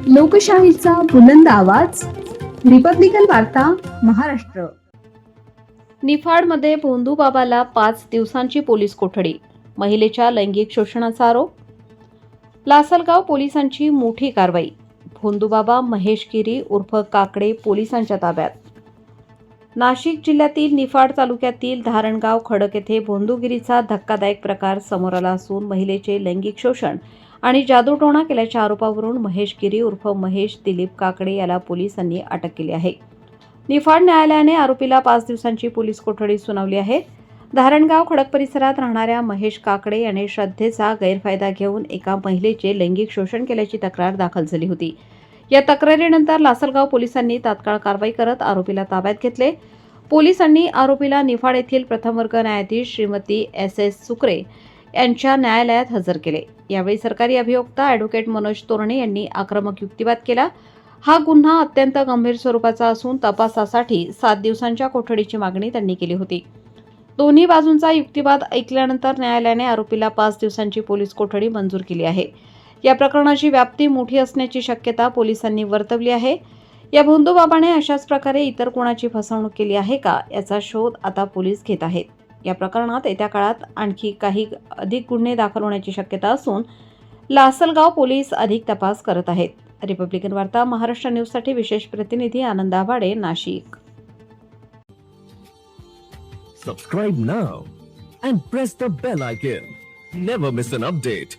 लोकशाहीचा बुलंद आवाज, रिपब्लिकन वार्ता, महाराष्ट्र. निफाडमध्ये भोंदूबाबाला 5 दिवसांची पोलीस कोठडी. महिलेच्या लैंगिक शोषणाचा आरोप. लासलगाव पोलिसांची मोठी कारवाई. भोंदूबाबा महेश गिरी उर्फ काकडे पोलिसांच्या ताब्यात. नाशिक जिल्ह्यातील निफाड तालुक्यातील धारणगाव खडक येथे भोंदूगिरीचा धक्कादायक प्रकार समोर आला असून महिलेचे लैंगिक शोषण आणि जादूटोणा केल्याच्या आरोपावरून महेश गिरी उर्फ महेश दिलीप काकडे याला पोलिसांनी अटक केली आहे. निफाड न्यायालयाने आरोपीला 5 दिवसांची पोलीस कोठडी सुनावली आहे. धारणगाव खडक परिसरात राहणाऱ्या महेश काकडे याने श्रद्धेचा गैरफायदा घेऊन एका महिलेचे लैंगिक शोषण केल्याची तक्रार दाखल झाली होती. या तक्रारीनंतर लासलगाव पोलिसांनी तात्काळ कारवाई करत आरोपीला ताब्यात घेतले. पोलिसांनी आरोपीला निफाड येथील प्रथम वर्ग न्यायाधीश श्रीमती S.S. सुकरे यांच्या न्यायालयात हजर केले. यावेळी सरकारी अभियोक्ता ॲडव्होकेट मनोज तोरणे यांनी आक्रमक युक्तिवाद केला. हा गुन्हा अत्यंत गंभीर स्वरूपाचा असून तपासासाठी 7 दिवसांच्या कोठडीची मागणी त्यांनी केली होती. दोन्ही बाजूंचा युक्तिवाद ऐकल्यानंतर न्यायालयाने आरोपीला 5 दिवसांची पोलीस कोठडी मंजूर केली आहे. या प्रकरणाची व्याप्ती मोठी असण्याची शक्यता पोलिसांनी वर्तवली आहे. या भोंदूबाबाने अशाच प्रकारे इतर कोणाची फसवणूक केली आहे का याचा शोध आता पोलीस घेत आहेत. या प्रकरणात येत्या काळात आणखी काही अधिक गुन्हे दाखल होण्याची शक्यता असून लासलगाव पोलीस अधिक तपास करत आहेत. रिपब्लिकन वार्ता महाराष्ट्र न्यूजसाठी विशेष प्रतिनिधी आनंद आभाडे, Nashik. Subscribe now and press the bell icon. Never miss an update.